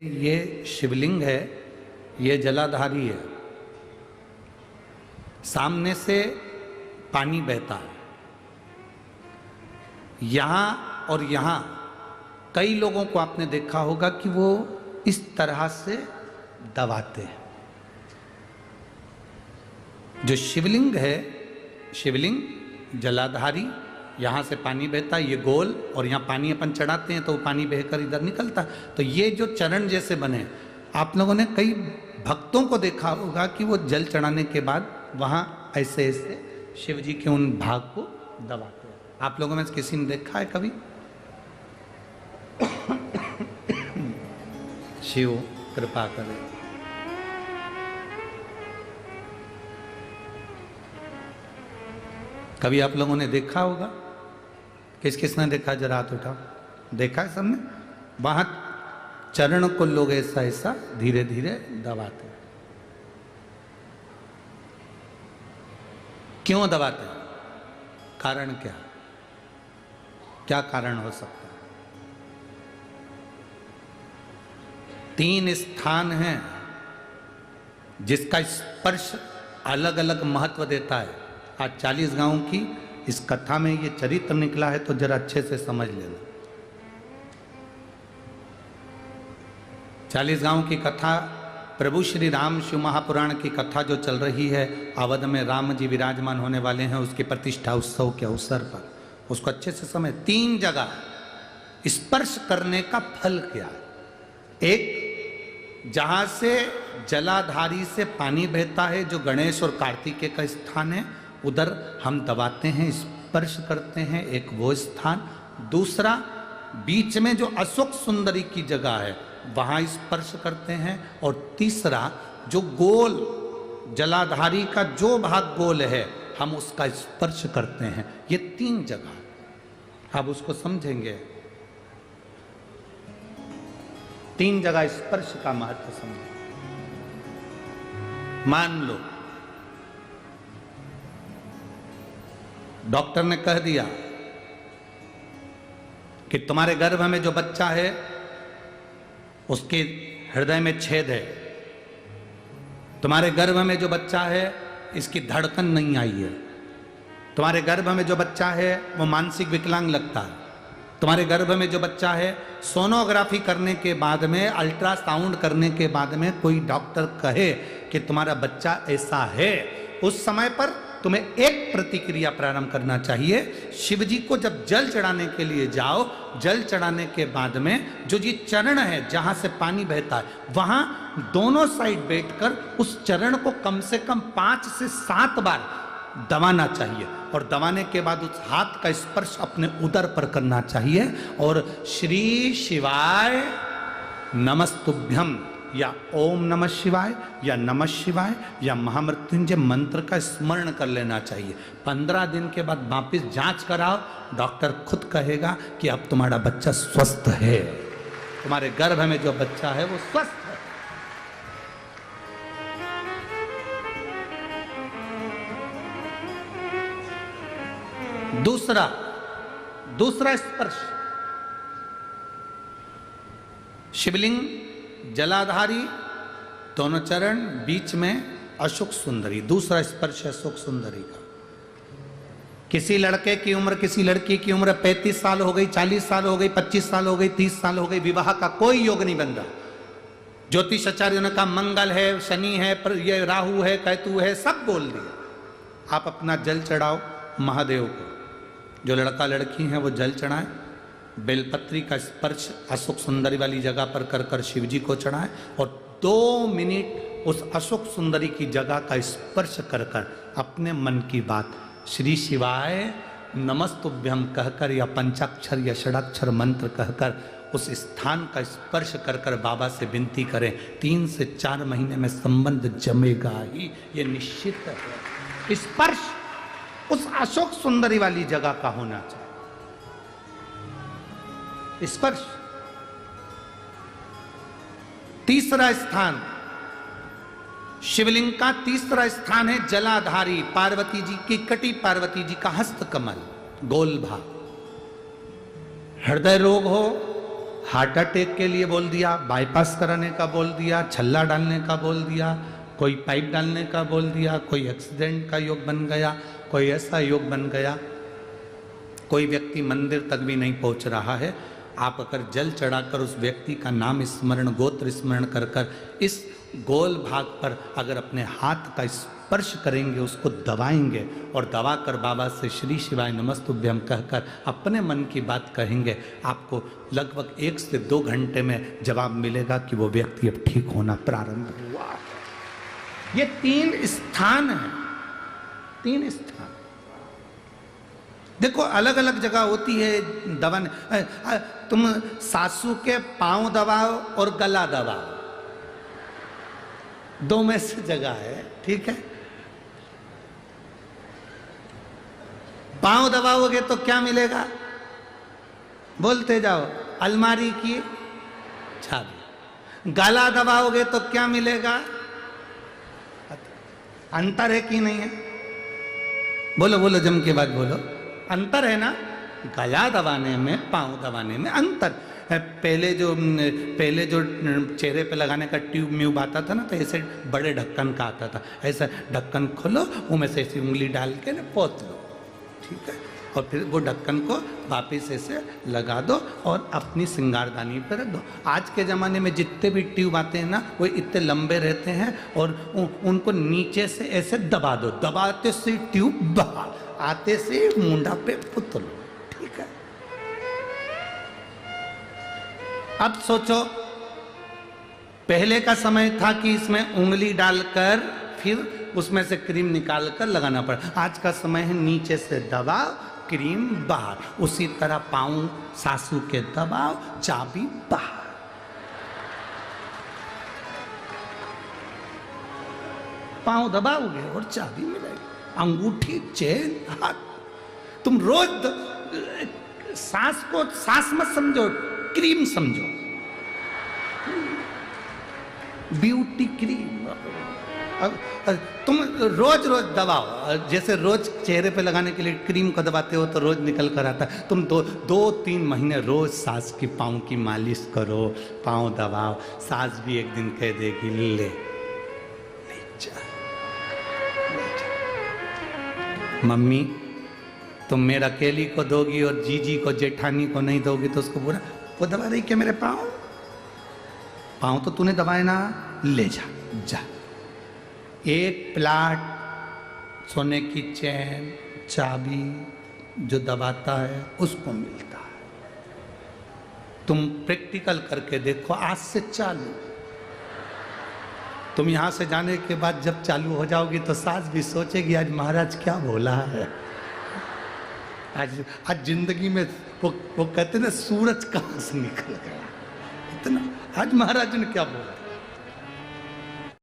ये शिवलिंग है, ये जलाधारी है। सामने से पानी बहता है। यहां और यहां कई लोगों को आपने देखा होगा कि वो इस तरह से दबाते हैं। जो शिवलिंग है, शिवलिंग जलाधारी, यहां से पानी बहता है, ये गोल, और यहां पानी अपन चढ़ाते हैं तो वो पानी बहकर इधर निकलता। तो ये जो चरण जैसे बने, आप लोगों ने कई भक्तों को देखा होगा कि वो जल चढ़ाने के बाद वहां ऐसे ऐसे शिव जी के उन भाग को दबाते हैं। आप लोगों में किसी ने देखा है कभी? शिव कृपा करे। कभी आप लोगों ने देखा होगा? किस किसने देखा? जरा हाथ उठाओ। देखा है सबने? वहां चरण को लोग ऐसा ऐसा धीरे धीरे दबाते हैं। क्यों दबाते हैं? कारण क्या? क्या कारण हो सकता है? 3 स्थान हैं जिसका स्पर्श अलग अलग महत्व देता है। आज 40 गांव की इस कथा में ये चरित्र निकला है, तो जरा अच्छे से समझ लेना। 40 गांव की कथा, प्रभु श्री राम शिव महापुराण की कथा जो चल रही है, अवध में राम जी विराजमान होने वाले हैं, उसकी प्रतिष्ठा उत्सव के अवसर पर उसको अच्छे से समझ। 3 जगह स्पर्श करने का फल क्या है? एक, जहां से जलाधारी से पानी बहता है, जो गणेश और कार्तिकेय का स्थान है, उधर हम दबाते हैं, स्पर्श करते हैं, एक वो स्थान। दूसरा, बीच में जो अशोक सुंदरी की जगह है, वहां स्पर्श करते हैं। और तीसरा, जो गोल जलाधारी का जो भाग गोल है, हम उसका स्पर्श करते हैं। ये 3 जगह अब उसको समझेंगे। 3 जगह स्पर्श का महत्व समझें। मान लो डॉक्टर ने कह दिया कि तुम्हारे गर्भ में जो बच्चा है उसके हृदय में छेद है, तुम्हारे गर्भ में जो बच्चा है इसकी धड़कन नहीं आई है, तुम्हारे गर्भ में जो बच्चा है वो मानसिक विकलांग लगता है, तुम्हारे गर्भ में जो बच्चा है, सोनोग्राफी करने के बाद में, अल्ट्रासाउंड करने के बाद में कोई डॉक्टर कहे कि तुम्हारा बच्चा ऐसा है, उस समय पर तुम्हें एक प्रतिक्रिया प्रारंभ करना चाहिए। शिव जी को जब जल चढ़ाने के लिए जाओ, जल चढ़ाने के बाद में जो ये चरण है जहां से पानी बहता है, वहां दोनों साइड बैठकर उस चरण को कम से कम 5 से 7 बार दबाना चाहिए। और दबाने के बाद उस हाथ का स्पर्श अपने उदर पर करना चाहिए और श्री शिवाय नमस्तुभ्यम या ओम नमः शिवाय या नमः शिवाय या महामृत्युंजय मंत्र का स्मरण कर लेना चाहिए। 15 दिन के बाद वापिस जांच कराओ, डॉक्टर खुद कहेगा कि अब तुम्हारा बच्चा स्वस्थ है, तुम्हारे गर्भ में जो बच्चा है वो स्वस्थ है। दूसरा स्पर्श, शिवलिंग जलाधारी, दोनों चरण, बीच में अशोक सुंदरी। दूसरा स्पर्श अशोक सुंदरी का। किसी लड़के की उम्र, किसी लड़की की उम्र 35 साल हो गई, 40 साल हो गई, 25 साल हो गई, 30 साल हो गई, विवाह का कोई योग नहीं बन रहा। ज्योतिषाचार्यों ने कहा मंगल है, शनि है, पर ये राहु है, केतु है, सब बोल दिया। आप अपना जल चढ़ाओ महादेव को। जो लड़का लड़की है वो जल चढ़ाए, बेलपत्री का स्पर्श अशोक सुंदरी वाली जगह पर कर कर शिव जी को चढ़ाए और 2 मिनट उस अशोक सुंदरी की जगह का स्पर्श कर कर अपने मन की बात श्री शिवाय नमस्तुभ्यम कहकर या पंचाक्षर या षडाक्षर मंत्र कहकर उस स्थान का स्पर्श कर कर बाबा से विनती करें। 3 से 4 महीने में संबंध जमेगा ही, ये निश्चित है। स्पर्श उस अशोक सुंदरी वाली जगह का होना चाहिए। स्पर्श। तीसरा स्थान, शिवलिंग का तीसरा स्थान है जलाधारी, पार्वती जी की कटी, पार्वती जी का हस्त कमल, गोल भाग। हृदय रोग हो, हार्ट अटैक के लिए बोल दिया, बाईपास कराने का बोल दिया, छल्ला डालने का बोल दिया, कोई पाइप डालने का बोल दिया, कोई एक्सीडेंट का योग बन गया, कोई ऐसा योग बन गया। कोई व्यक्ति मंदिर तक भी नहीं पहुंच रहा है, आप अगर जल चढ़ाकर उस व्यक्ति का नाम स्मरण, गोत्र स्मरण कर कर इस गोल भाग पर अगर अपने हाथ का स्पर्श करेंगे, उसको दबाएंगे और दबाकर बाबा से श्री शिवाय नमस्तुभ्यम कहकर अपने मन की बात कहेंगे, आपको लगभग 1 से 2 घंटे में जवाब मिलेगा कि वो व्यक्ति अब ठीक होना प्रारंभ हुआ। ये 3 स्थान हैं, 3 स्थान। देखो अलग अलग जगह होती है दबाने। तुम सासू के पांव दबाओ और गला दबाओ, 2 में से जगह है, ठीक है। पांव दबाओगे तो क्या मिलेगा? बोलते जाओ, अलमारी की चाबी। गला दबाओगे तो क्या मिलेगा? अंतर है कि नहीं है? बोलो बोलो, जम के बाद बोलो। अंतर है ना? गला दबाने में, पांव दबाने में अंतर है। पहले जो चेहरे पे लगाने का ट्यूब म्यूब आता था ना, तो ऐसे बड़े ढक्कन का आता था, ऐसा ढक्कन खोलो, उनमें से ऐसी उंगली डाल के ना पोत लो, ठीक है, और फिर वो ढक्कन को वापिस ऐसे लगा दो और अपनी सिंगारदानी पर रख दो। आज के ज़माने में जितने भी ट्यूब आते हैं ना, वो इतने लंबे रहते हैं और उनको नीचे से ऐसे दबा दो, दबाते से ट्यूब बाहर, आते से मुंडा पे पुत लो, ठीक है। अब सोचो, पहले का समय था कि इसमें उंगली डालकर फिर उसमें से क्रीम निकालकर लगाना पड़ा। आज का समय है नीचे से दबाओ, क्रीम बाहर। उसी तरह पांव सासू के दबाओ, चाबी बाहर। पांव दबाओगे और चाबी मिलेगी, अंगूठी, चेन, हाथ। तुम रोज सांस को सांस मत समझो, क्रीम समझो, ब्यूटी क्रीम। तुम रोज रोज दबाओ, जैसे रोज चेहरे पे लगाने के लिए क्रीम को दबाते हो तो रोज निकल कर आता है। तुम 2-3 महीने रोज सास की पाँव की मालिश करो, पाँव दबाओ, सास भी एक दिन कह देगी ले जा। मम्मी तुम मेरा अकेली को दोगी और जीजी को, जेठानी को नहीं दोगी तो उसको पूरा वो दबा रही क्या मेरे पाँव? पाँव तो तूने दबाए ना, ले जा जा। एक प्लाट सोने की चैन, चाबी जो दबाता है उसको मिलता है। तुम प्रैक्टिकल करके देखो, आज से चालू। तुम यहां से जाने के बाद जब चालू हो जाओगी तो सास भी सोचेगी आज महाराज क्या बोला है। आज जिंदगी में वो कहते ना, सूरज कहां से निकल गया, इतना आज महाराज ने क्या बोला।